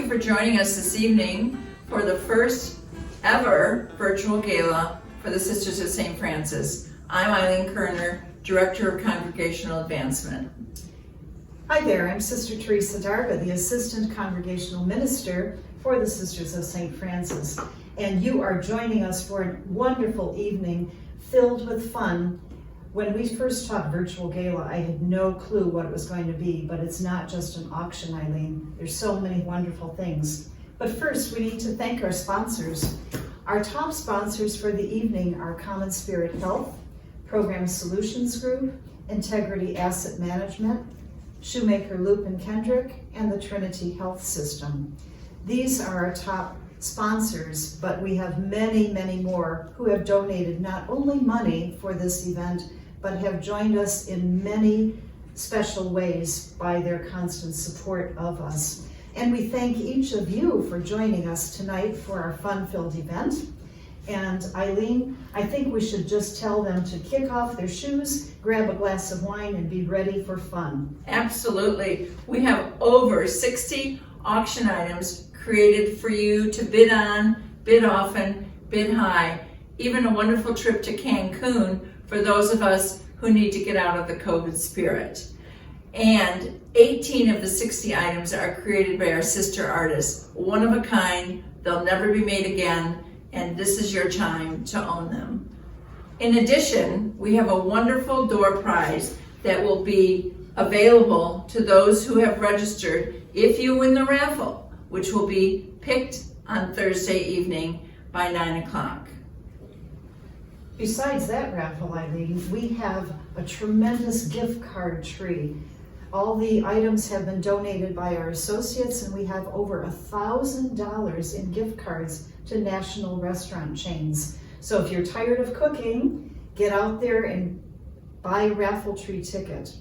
you for joining us this evening for the first ever virtual gala for the Sisters of St. Francis. I'm Eileen Kerner, Director of Congregational Advancement. Hi there, I'm Sister Teresa Darga, the Assistant Congregational Minister for the Sisters of St. Francis. And you are joining us for a wonderful evening filled with fun. When we first taught virtual gala, I had no clue what it was going to be, but it's not just an auction, Eileen. There's so many wonderful things. But first, we need to thank our sponsors. Our top sponsors for the evening are Common Spirit Health, Program Solutions Group, Integrity Asset Management, Shoemaker Loop and Kendrick, and the Trinity Health System. These are our top sponsors, but we have many, many more who have donated not only money for this event, but have joined us in many special ways by their constant support of us. And we thank each of you for joining us tonight for our fun-filled event. And Eileen, I think we should just tell them to kick off their shoes, grab a glass of wine, and be ready for fun. Absolutely. We have over 60 auction items created for you to bid on, bid often, bid high. Even a wonderful trip to Cancun for those of us who need to get out of the COVID spirit. And 18 of the 60 items are created by our sister artists, one of a kind. They'll never be made again, and this is your time to own them. In addition, we have a wonderful door prize that will be available to those who have registered if you win the raffle, which will be picked on Thursday evening by 9 o'clock. Besides that raffle, Eileen, we have a tremendous gift card tree. All the items have been donated by our associates, and we have over $1,000 in gift cards to national restaurant chains. So if you're tired of cooking, get out there and buy a raffle tree ticket.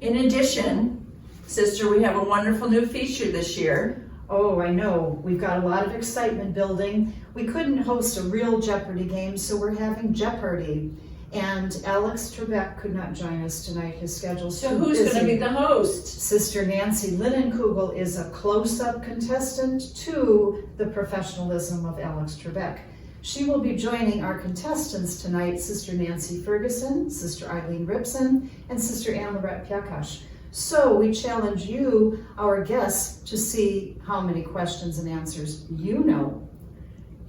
In addition, Sister, we have a wonderful new feature this year. Oh, I know. We've got a lot of excitement building. We couldn't host a real Jeopardy game, so we're having Jeopardy. And Alex Trebek could not join us tonight. His schedule's too busy. So who's going to be the host? Sister Nancy Linnenkugel is a close-up contestant to the professionalism of Alex Trebek. She will be joining our contestants tonight, Sister Nancy Ferguson, Sister Eileen Ripson, and Sister Anne-Lorette Piakash. So we challenge you, our guests, to see how many questions and answers you know.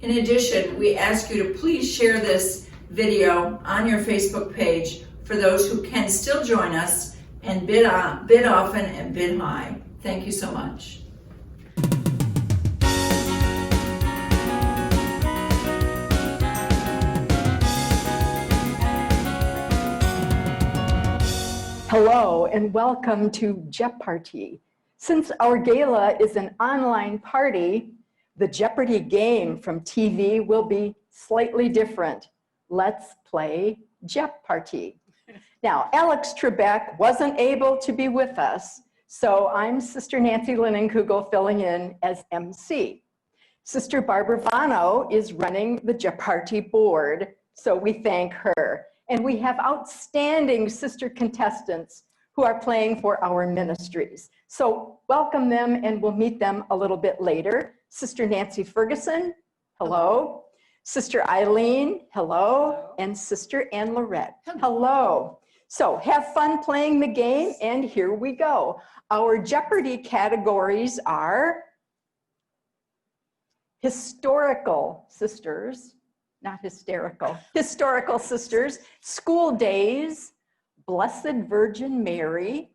In addition, we ask you to please share this video on your Facebook page for those who can still join us and bid often and bid high. Thank you so much. Hello and welcome to Jeopardy! Since our gala is an online party, the Jeopardy game from TV will be slightly different. Let's play Jeopardy! Now, Alex Trebek wasn't able to be with us, so I'm Sister Nancy Linnenkugel filling in as MC. Sister Barbara Vano is running the Jeopardy board, so we thank her. And we have outstanding sister contestants who are playing for our ministries. So welcome them, and we'll meet them a little bit later. Sister Nancy Ferguson, hello. Sister Eileen, hello. And Sister Anne-Lorette, hello. So have fun playing the game, and here we go. Our Jeopardy categories are historical sisters, not hysterical, historical sisters, school days, Blessed Virgin Mary,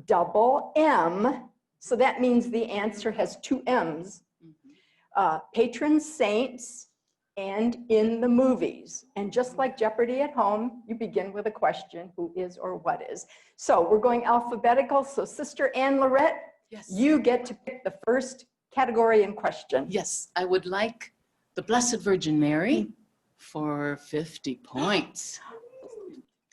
double M, so that means the answer has two M's, patron saints, and in the movies. And just like Jeopardy at home, you begin with a question, who is or what is. So we're going alphabetical, so Sister Anne-Lorette, yes, you get to pick the first category in question. Yes, I would like the Blessed Virgin Mary for 50 points.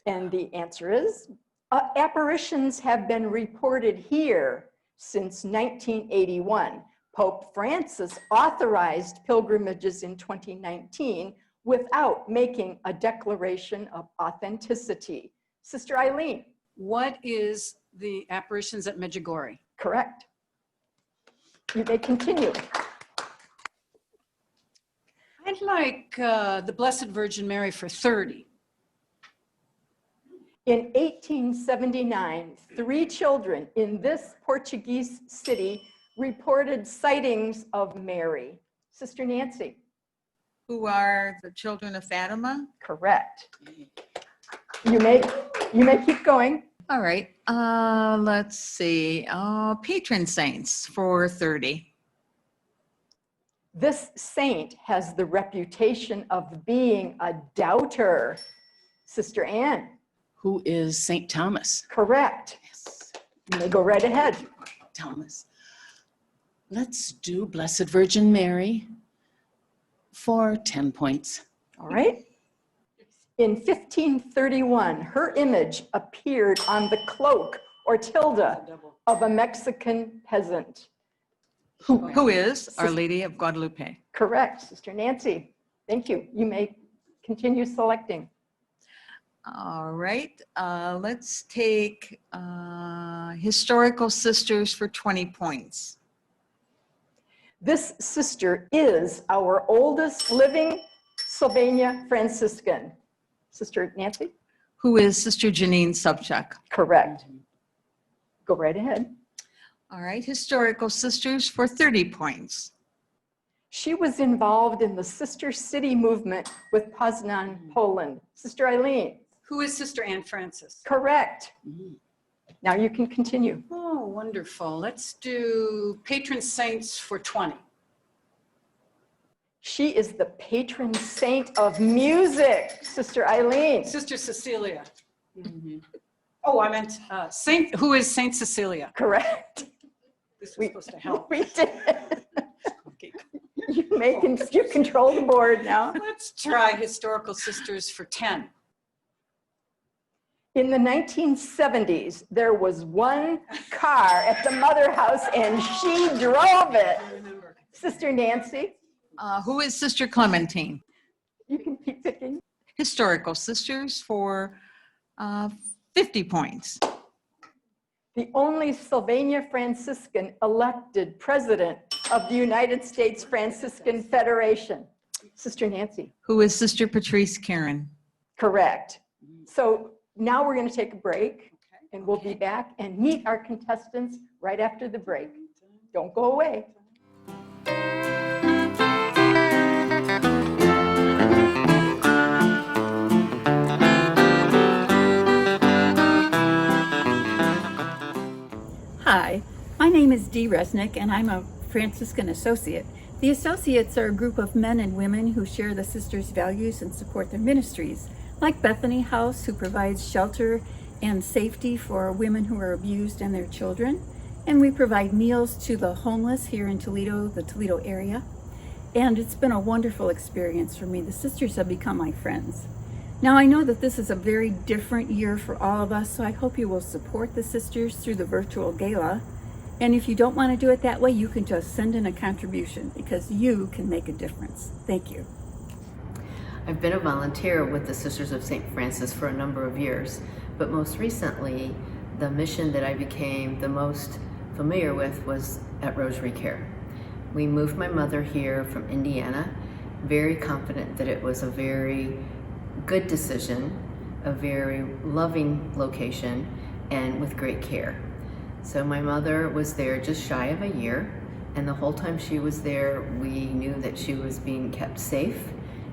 And the answer is, apparitions have been reported here since 1981. Pope Francis authorized pilgrimages in 2019 without making a declaration of authenticity. Sister Eileen. What is the apparitions at Medjugorje? Correct. You may continue. I'd like the Blessed Virgin Mary for 30. In 1879, 3 children in this Portuguese city reported sightings of Mary. Sister Nancy. Who are the children of Fatima? Correct. You may keep going. All right, let's see, patron saints for 30. This saint has the reputation of being a doubter. Sister Anne. Who is St. Thomas? Correct. Yes, You may go right ahead. Thomas. Let's do Blessed Virgin Mary for 10 points. All right. In 1531, her image appeared on the cloak or tilde of a Mexican peasant. Who is Our Lady of Guadalupe? Correct, Sister Nancy. Thank you. You may continue selecting. All right, let's take historical sisters for 20 points. This sister is our oldest living Sylvania Franciscan. Sister Nancy? Who is Sister Janine Sobchak? Correct. Go right ahead. All right, historical sisters for 30 points. She was involved in the Sister City movement with Poznan, Poland. Sister Eileen? Who is Sister Anne Francis? Correct. Now you can continue. Oh, wonderful. Let's do patron saints for 20. She is the patron saint of music, Sister Eileen. Sister Cecilia. Oh, I meant Saint. Who is Saint Cecilia? Correct. This was supposed to help. We did. Okay. You control the board now. Let's try historical sisters for 10. In the 1970s, there was one car at the Mother House and she drove it. I remember. Sister Nancy, Who is Sister Clementine? you can keep picking. Historical sisters for 50 points. The only Sylvania Franciscan elected president of the United States Franciscan Federation. Sister Nancy. Who is Sister Patrice Karen? Correct. So now we're going to take a break and we'll be back and meet our contestants right after the break. Don't go away. Hi, my name is Dee Resnick and I'm a Franciscan associate. The associates are a group of men and women who share the sisters' values and support their ministries, like Bethany House, who provides shelter and safety for women who are abused and their children. And we provide meals to the homeless here in Toledo, the Toledo area. And it's been a wonderful experience for me. The sisters have become my friends. Now I know that this is a very different year for all of us, so I hope you will support the sisters through the virtual gala. And if you don't want to do it that way, you can just send in a contribution because you can make a difference. Thank you. I've been a volunteer with the Sisters of St. Francis for a number of years, but most recently, the mission that I became the most familiar with was at Rosary Care. We moved my mother here from Indiana, very confident that it was a very good decision, a very loving location, and with great care. So my mother was there just shy of a year, and the whole time she was there, we knew that she was being kept safe,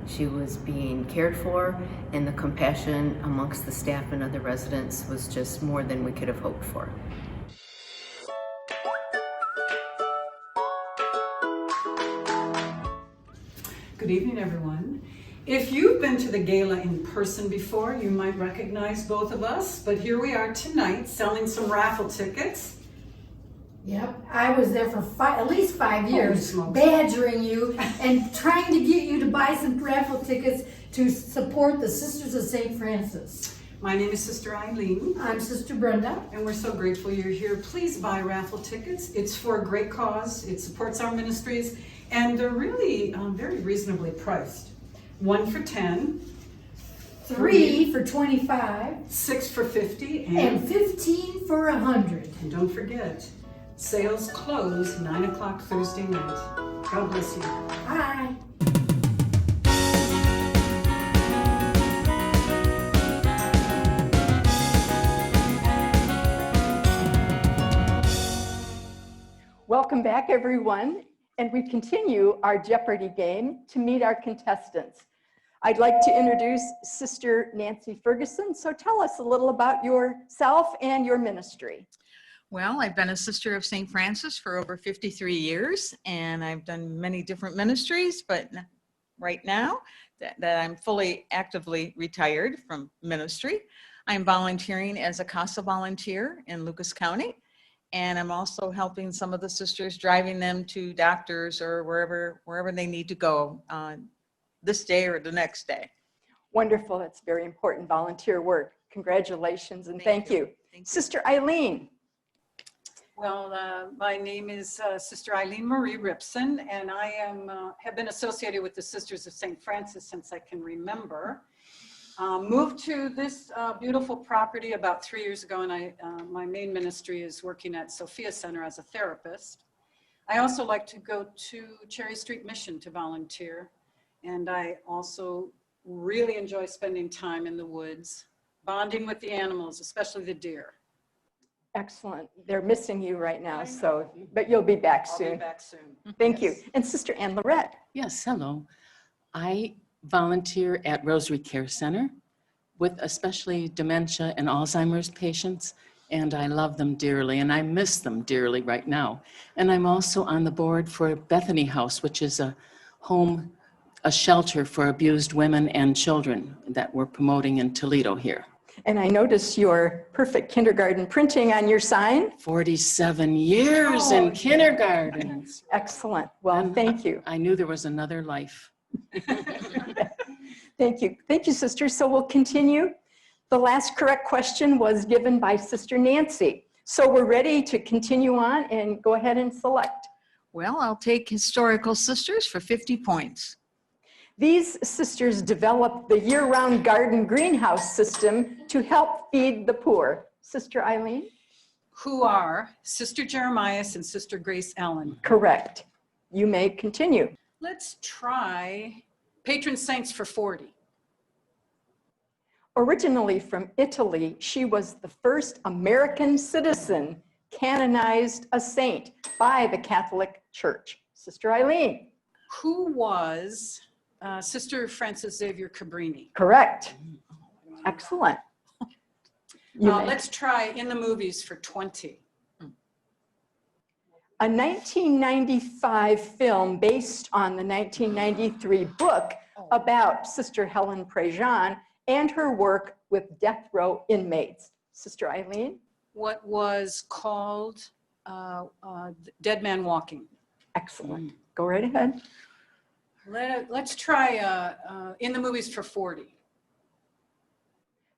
she was being cared for, and the compassion amongst the staff and other residents was just more than we could have hoped for. Good evening, everyone. If you've been to the gala in person before, you might recognize both of us, but here we are tonight selling some raffle tickets. Yep, I was there for at least 5 years, smokes. badgering you and trying to get you to buy some raffle tickets to support the Sisters of St. Francis. My name is Sister Eileen, I'm Sister Brenda. and we're so grateful you're here. Please buy raffle tickets. It's for a great cause. It supports our ministries, and they're really very reasonably priced. 1 for 10, 3 for 25, 6 for 50, and 15 for 100. and don't forget, Sales close 9 o'clock Thursday night. God bless you. Bye. Welcome back, everyone. And we continue our Jeopardy game to meet our contestants. I'd like to introduce Sister Nancy Ferguson. So tell us a little about yourself and your ministry. Well, I've been a Sister of St. Francis for over 53 years, and I've done many different ministries, but right now that I'm fully actively retired from ministry, I'm volunteering as a CASA volunteer in Lucas County, and I'm also helping some of the sisters, driving them to doctors or wherever they need to go this day or the next day. Wonderful. That's very important volunteer work. Congratulations and thank you. Sister Eileen. Well, my name is Sister Eileen Marie Ripson, and I have been associated with the Sisters of St. Francis since I can remember. Moved to this beautiful property about 3 years ago, and my main ministry is working at Sophia Center as a therapist. I also like to go to Cherry Street Mission to volunteer, and I also really enjoy spending time in the woods, bonding with the animals, especially the deer. Excellent. They're missing you right now, so, but you'll be back soon. I'll be back soon. Thank Yes. you. And Sister Anne Lorette. Yes, hello. I volunteer at Rosary Care Center with especially dementia and Alzheimer's patients, and I love them dearly, and I miss them dearly right now. And I'm also on the board for Bethany House, which is a shelter for abused women and children that we're promoting in Toledo here. And I notice your perfect kindergarten printing on your sign. 47 years in kindergarten. Excellent. Well, thank you. I knew there was another life. Thank you. Thank you, sisters. So we'll continue. The last correct question was given by Sister Nancy. So we're ready to continue on and go ahead and select. Well, I'll take Historical Sisters for 50 points. These sisters developed the year-round garden greenhouse system to help feed the poor. Sister Eileen? Who are Sister Jeremias and Sister Grace Allen. Correct. You may continue. Let's try patron saints for 40. Originally from Italy, she was the first American citizen canonized a saint by the Catholic Church. Sister Eileen? Who was Sister Frances Xavier Cabrini? Correct. Excellent. Let's try in the movies for 20. A 1995 film based on the 1993 book about Sister Helen Prejean and her work with death row inmates. Sister Eileen? What was called Dead Man Walking? Excellent. Go right ahead. Let's try in the movies for 40.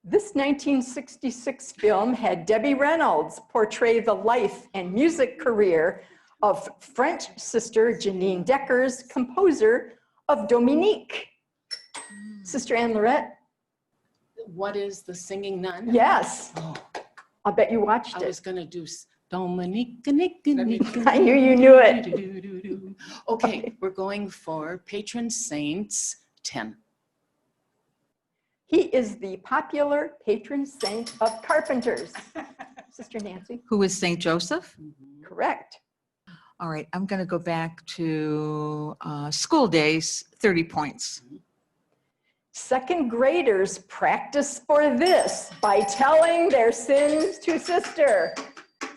This 1966 film had Debbie Reynolds portray the life and music career of French sister Janine Deckers, composer of Dominique. Sister Anne Lorette? What is the singing nun? Yes. Oh, I'll bet you watched I it. was going to do Dominique. I knew you knew it. Okay, we're going for patron saints 10. He is the popular patron saint of carpenters. Sister Nancy? Who is St. Joseph? Correct. All right, I'm going to go back to school days, 30 points. Second graders practice for this by telling their sins to sister.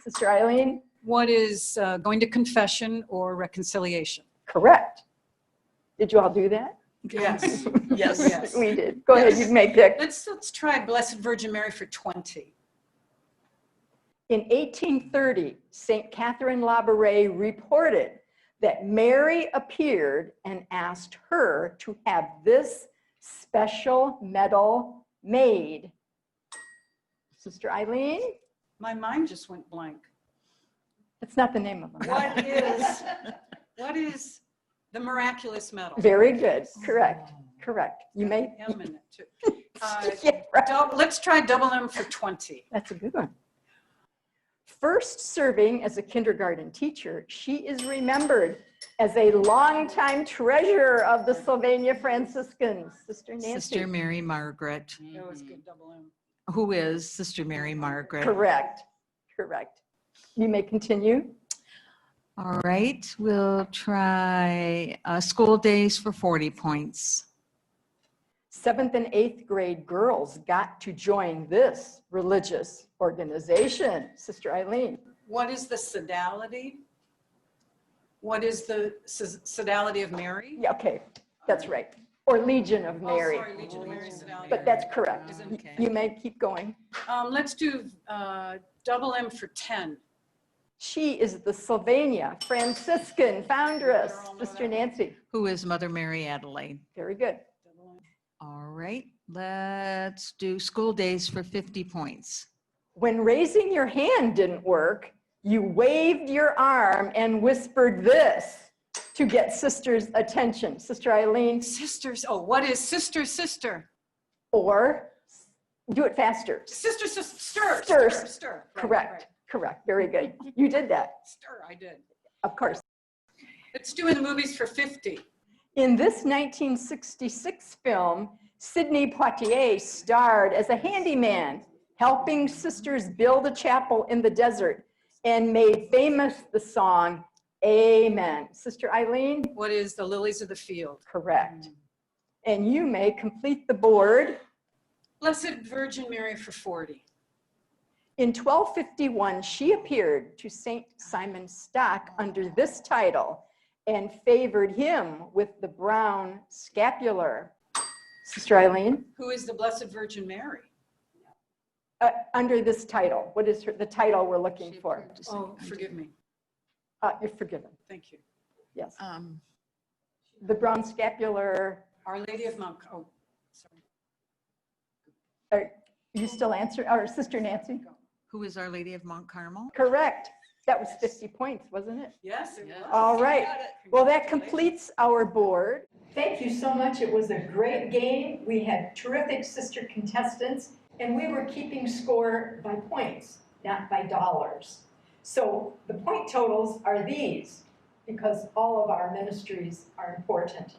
Sister Eileen? What is going to confession or reconciliation? Correct. Did you all do that? Yes. Yes, we did. Go ahead, you may pick. Let's try Blessed Virgin Mary for 20. In 1830, St. Catherine Labouré reported that Mary appeared and asked her to have this special medal made. Sister Eileen? My mind just went blank. That's not the name of them. What is the miraculous medal? Very good. Correct. Correct. You may. Eminent. Yeah, right. Let's try double M for 20. That's a good one. First serving as a kindergarten teacher, she is remembered as a longtime treasurer of the Sylvania Franciscans. Sister Nancy. Sister Mary Margaret, That was good, double M. who is Sister Mary Margaret. Correct, correct. You may continue. All right, we'll try school days for 40 points. 7th and 8th grade girls got to join this religious organization. Sister Eileen. What is the sodality? What is the sodality of Mary? Yeah, okay, that's right. Or Legion of Mary. Oh, sorry, Legion of Mary sodality. But that's correct. Okay. You may keep going. Let's do double M for 10. She is the Sylvania Franciscan foundress, Sister Nancy. Who is Mother Mary Adelaide. Very good. All right, let's do school days for 50 points. When raising your hand didn't work, you waved your arm and whispered this to get sister's attention. Sister Eileen. Sisters, oh, what is sister, sister? Or do it faster. Sister, sister, stir, Stir. stir, stir. Right, Correct, right. correct. Very good. You did that, Stir, I did. of course. Let's do in the movies for 50. In this 1966 film, Sidney Poitier starred as a handyman, helping sisters build a chapel in the desert, and made famous the song, Amen. Sister Eileen? What is the lilies of the field? Correct. And you may complete the board. Blessed Virgin Mary for 40. In 1251, she appeared to Saint Simon Stock under this title and favored him with the brown scapular. Sister Eileen? Who is the Blessed Virgin Mary? Under this title, what is the title we're looking for? Oh, forgive me. You're forgiven, Thank you. yes. The brown scapular, Our Lady of Monk. Oh, sorry. are you still answering, or Sister Nancy? Who is Our Lady of Mount Carmel? Correct. That was 50 points, wasn't it? Yes, it was. All right. You got it. Well, that completes our board. Thank you so much. It was a great game. We had terrific sister contestants, and we were keeping score by points, not by dollars. So the point totals are these, because all of our ministries are important.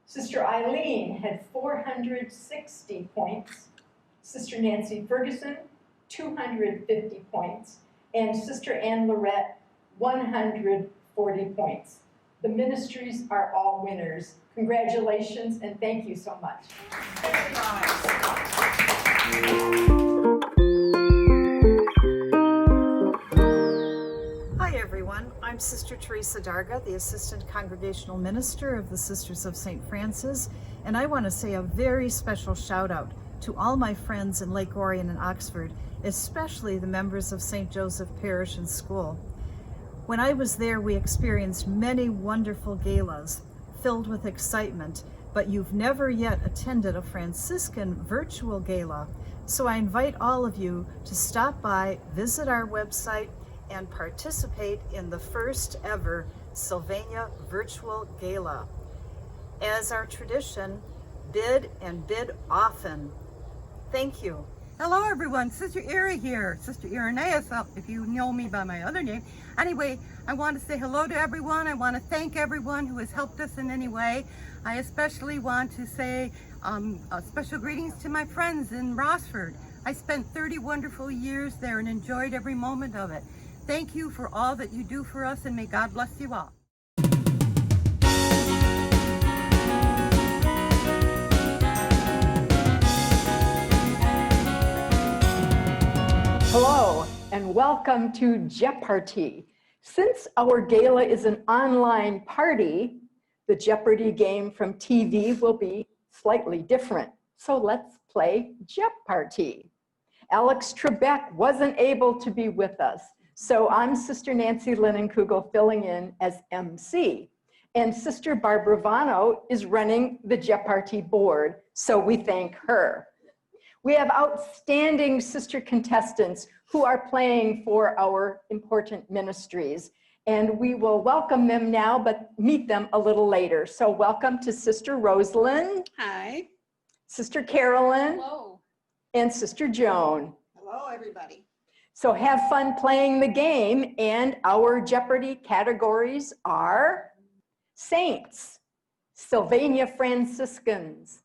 Sister Eileen had 460 points, Sister Nancy Ferguson, 250 points, and Sister Anne Lorette, 140 points. The ministries are all winners. Congratulations, and thank you so much. Hi everyone, I'm Sister Teresa Darga, the Assistant Congregational Minister of the Sisters of St. Francis, and I want to say a very special shout out to all my friends in Lake Orion and Oxford, especially the members of St. Joseph Parish and School. When I was there, we experienced many wonderful galas filled with excitement, but you've never yet attended a Franciscan virtual gala. So I invite all of you to stop by, visit our website, and participate in the first ever Sylvania Virtual Gala. As our tradition, bid and bid often. Thank you. Hello everyone, Sister Ira here, Sister Irenaeus, if you know me by my other name. Anyway, I want to say hello to everyone. I want to thank everyone who has helped us in any way. I especially want to say special greetings to my friends in Rossford. I spent 30 wonderful years there and enjoyed every moment of it. Thank you for all that you do for us, and may God bless you all. Hello, and welcome to Jeopardy! Since our gala is an online party, the Jeopardy game from TV will be slightly different. So let's play Jeopardy! Alex Trebek wasn't able to be with us, so I'm Sister Nancy Linnenkugel filling in as MC. And Sister Barbara Vano is running the Jeopardy board, so we thank her. We have outstanding sister contestants who are playing for our important ministries, and we will welcome them now, but meet them a little later. So welcome to Sister Rosalind. Hi. Sister Carolyn. Hello. And Sister Joan. Hello, everybody. So have fun playing the game, and our Jeopardy categories are Saints, Sylvania Franciscans,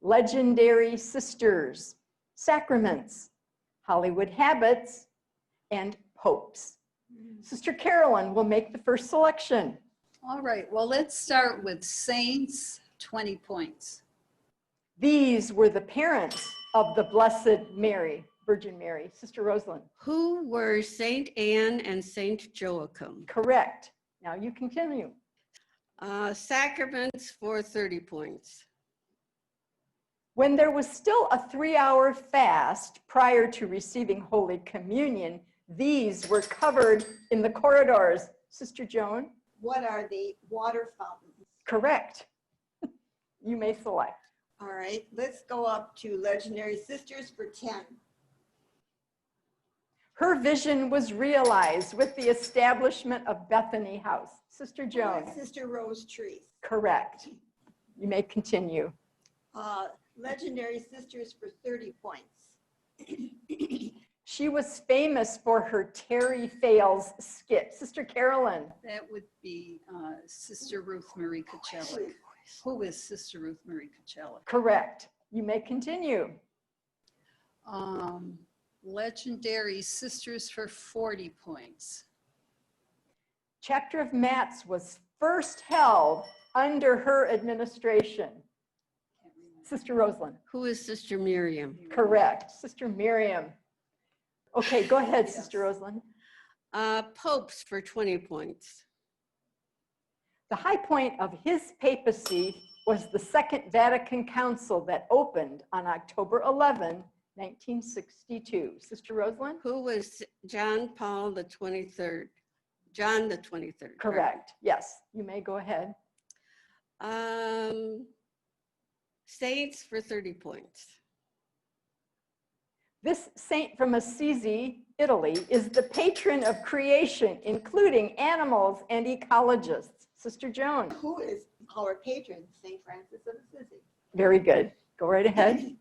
Legendary Sisters, Sacraments, Hollywood Habits, and Popes. Sister Carolyn will make the first selection. All right, well, let's start with Saints, 20 points. These were the parents of the Blessed Mary, Virgin Mary. Sister Rosalind. Who were Saint Anne and Saint Joachim? Correct. Now you continue. Sacraments for 30 points. When there was still a 3-hour fast prior to receiving Holy Communion, these were covered in the corridors. Sister Joan? What are the water fountains? Correct. You may select. All right, let's go up to Legendary Sisters for 10. Her vision was realized with the establishment of Bethany House. Sister Joan? Sister Rose Trees. Correct. You may continue. Legendary Sisters for 30 points. She was famous for her Terry Fails skit. Sister Carolyn? That would be Sister Ruth Marie Kachalik. Who is Sister Ruth Marie Kachalik? Correct. You may continue. Legendary Sisters for 40 points. Chapter of Mats was first held under her administration. Sister Rosalind? Who is Sister Miriam? Correct. Sister Miriam. Okay, go ahead, Sister Rosalind. Popes for 20 points. The high point of his papacy was the Second Vatican Council that opened on October 11, 1962. Sister Rosalind? Who was John Paul the 23rd? John the 23rd. Correct. Yes, you may go ahead. Saints for 30 points. This saint from Assisi, Italy, is the patron of creation, including animals and ecologists. Sister Joan? Who is our patron, St. Francis of Assisi? Very good. Go right ahead.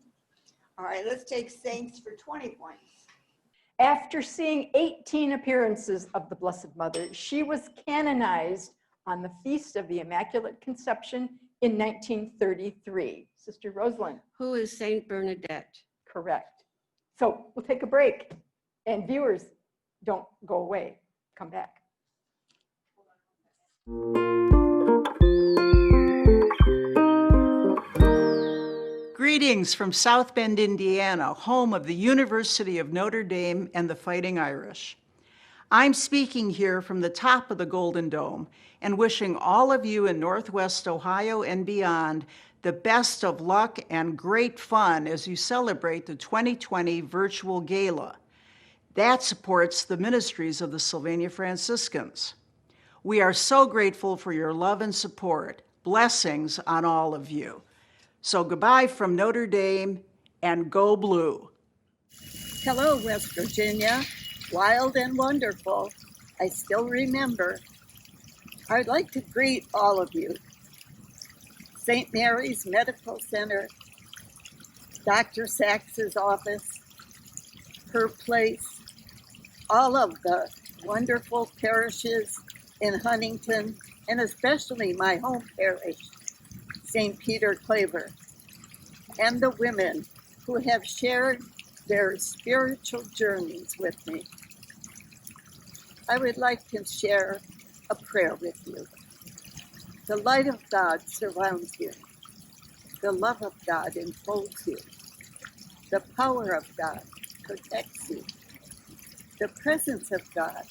All right, let's take Saints for 20 points. After seeing 18 appearances of the Blessed Mother, she was canonized on the Feast of the Immaculate Conception in 1933. Sister Rosalind? Who is Saint Bernadette? Correct. So we'll take a break, and viewers, don't go away. Come back. Greetings from South Bend, Indiana, home of the University of Notre Dame and the Fighting Irish. I'm speaking here from the top of the Golden Dome and wishing all of you in Northwest Ohio and beyond the best of luck and great fun as you celebrate the 2020 virtual gala. That supports the ministries of the Sylvania Franciscans. We are so grateful for your love and support. Blessings on all of you. So goodbye from Notre Dame, and go blue. Hello, West Virginia. Wild and wonderful. I still remember. I'd like to greet all of you. St. Mary's Medical Center, Dr. Sachs's office, her place, all of the wonderful parishes in Huntington, and especially my home parish, St. Peter Claver, and the women who have shared their spiritual journeys with me. I would like to share a prayer with you. The light of God surrounds you. The love of God enfolds you. The power of God protects you. The presence of God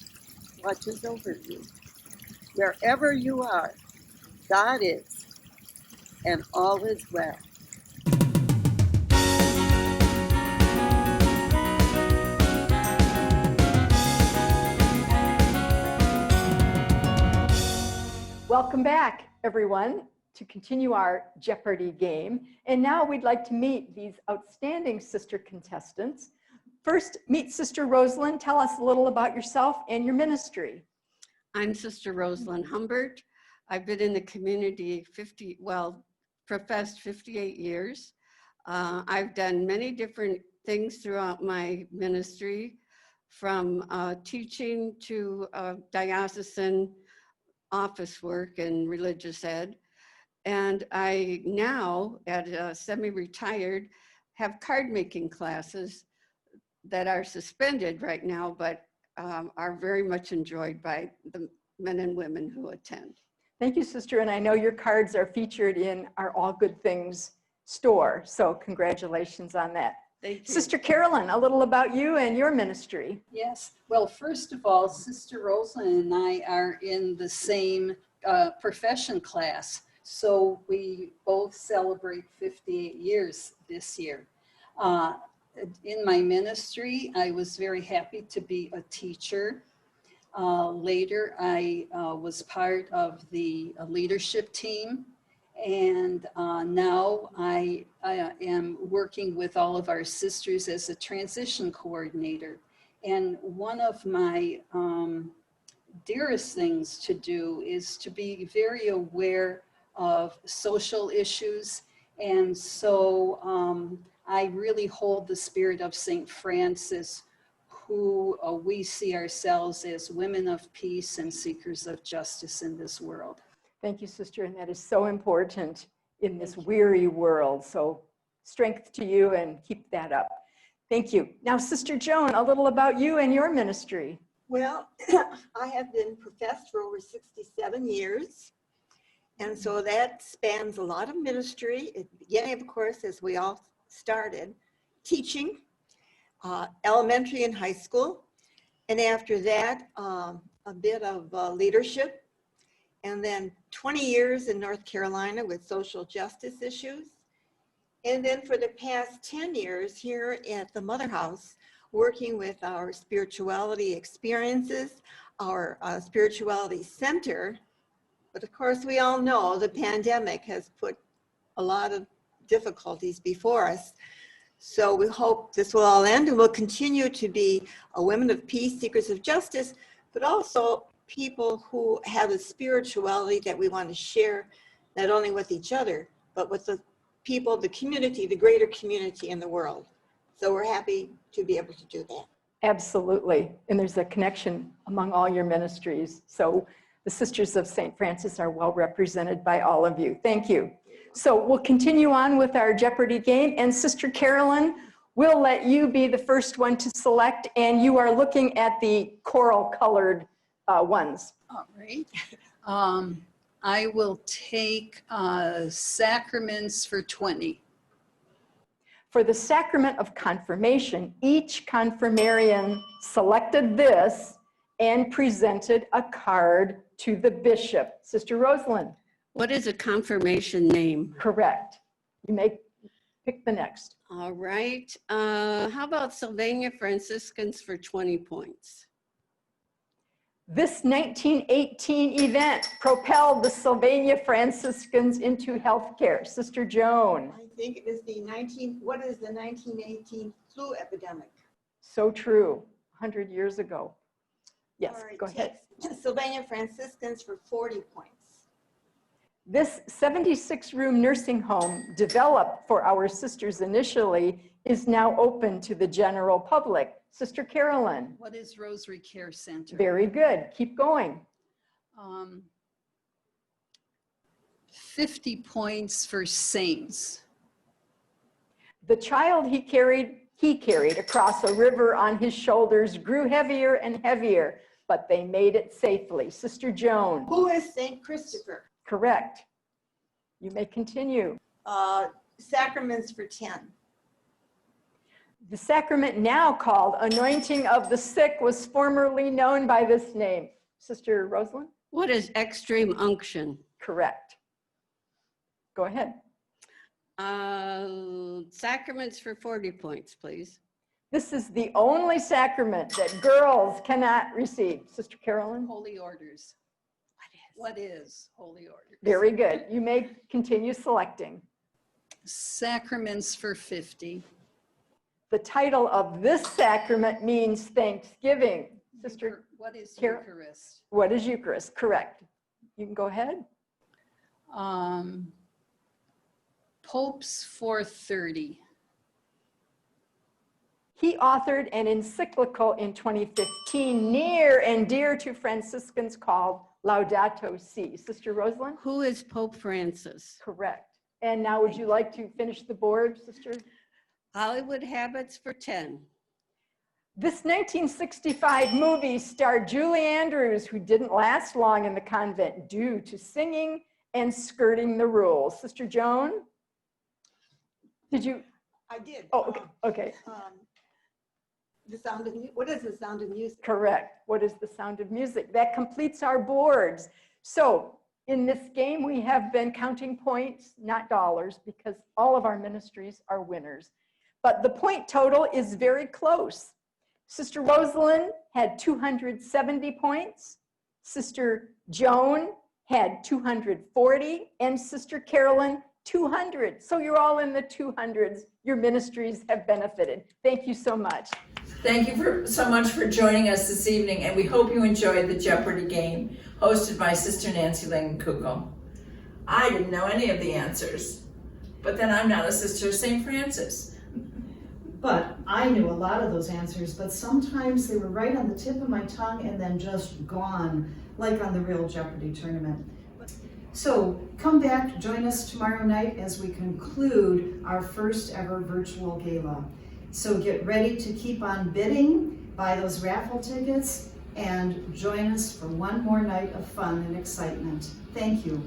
watches over you. Wherever you are, God is, and all is well. Welcome back, everyone, to continue our Jeopardy game. And now we'd like to meet these outstanding sister contestants. First, meet Sister Rosalind. Tell us a little about yourself and your ministry. I'm Sister Rosalind Humbert. I've been in the community professed 58 years. I've done many different things throughout my ministry, from teaching to diocesan office work and religious ed. And I now, at semi-retired, have card making classes that are suspended right now, but are very much enjoyed by the men and women who attend. Thank you, Sister. And I know your cards are featured in our All Good Things store. So congratulations on that. Thank you. Sister Carolyn, a little about you and your ministry. Yes. Well, first of all, Sister Rosalind and I are in the same profession class. So we both celebrate 58 years this year. In my ministry, I was very happy to be a teacher. Later, I was part of the leadership team. And now I am working with all of our sisters as a transition coordinator. And one of my dearest things to do is to be very aware of social issues. And so I really hold the spirit of St. Francis, who we see ourselves as women of peace and seekers of justice in this world. Thank you, Sister, and that is so important in this weary world. So strength to you and keep that up. Thank you. Now, Sister Joan, a little about you and your ministry. Well, I have been professed for over 67 years. And so that spans a lot of ministry. At the beginning, of course, as we all started, teaching, elementary and high school. And after that, a bit of leadership. And then 20 years in North Carolina with social justice issues. And then for the past 10 years here at the Mother House, working with our spirituality experiences, our spirituality center. But of course, we all know the pandemic has put a lot of difficulties before us. So we hope this will all end and we'll continue to be a women of peace, seekers of justice, but also people who have a spirituality that we want to share, not only with each other, but with the people, the community, the greater community in the world. So we're happy to be able to do that. Absolutely. And there's a connection among all your ministries. So the Sisters of St. Francis are well represented by all of you. Thank you. So we'll continue on with our Jeopardy game. And Sister Carolyn, we'll let you be the first one to select. And you are looking at the coral colored ones. All right. I will take sacraments for 20. For the sacrament of confirmation, each confirmarian selected this and presented a card to the bishop. Sister Rosalind. What is a confirmation name? Correct. You may pick the next. All right. How about Sylvania Franciscans for 20 points? This 1918 event propelled the Sylvania Franciscans into healthcare. Sister Joan. I think it is the 1918 flu epidemic? So true, 100 years ago. Yes, Right, go ahead. Sylvania Franciscans for 40 points. This 76-room nursing home developed for our sisters initially is now open to the general public. Sister Carolyn. What is Rosary Care Center? Very good. Keep going. 50 points for saints. The child he carried across a river on his shoulders grew heavier and heavier, but they made it safely. Sister Joan. Who is St. Christopher? Correct. You may continue. Sacraments for 10. The sacrament now called anointing of the sick was formerly known by this name. Sister Rosalind? What is extreme unction? Correct. Go ahead. Sacraments for 40 points, please. This is the only sacrament that girls cannot receive. Sister Carolyn? Holy orders. What is holy orders? Very good. You may continue selecting. Sacraments for 50. The title of this sacrament means thanksgiving. Sister, what is Carol? Eucharist? What is Eucharist? Correct. You can go ahead. Popes for 30. He authored an encyclical in 2015, near and dear to Franciscans, called Laudato Si. Sister Rosalind? Who is Pope Francis? Correct. And now would you like to finish the board, Sister? Hollywood Habits for 10. This 1965 movie starred Julie Andrews, who didn't last long in the convent due to singing and skirting the rules. Sister Joan? Did you? I did. Oh, okay. Okay. The Sound of Music. What is The Sound of Music? Correct. What is The Sound of Music? That completes our boards. So in this game, we have been counting points, not dollars, because all of our ministries are winners. But the point total is very close. Sister Rosalind had 270 points. Sister Joan had 240, and Sister Carolyn 200. So you're all in the 200s. Your ministries have benefited. Thank you so much. Thank you so much for joining us this evening, and we hope you enjoyed the Jeopardy game hosted by Sister Nancy Langen-Kugel. I didn't know any of the answers, but then I'm not a Sister of St. Francis. But I knew a lot of those answers, but sometimes they were right on the tip of my tongue and then just gone, like on the real Jeopardy tournament. So come back, join us tomorrow night as we conclude our first ever virtual gala. So get ready to keep on bidding, buy those raffle tickets, and join us for one more night of fun and excitement. Thank you.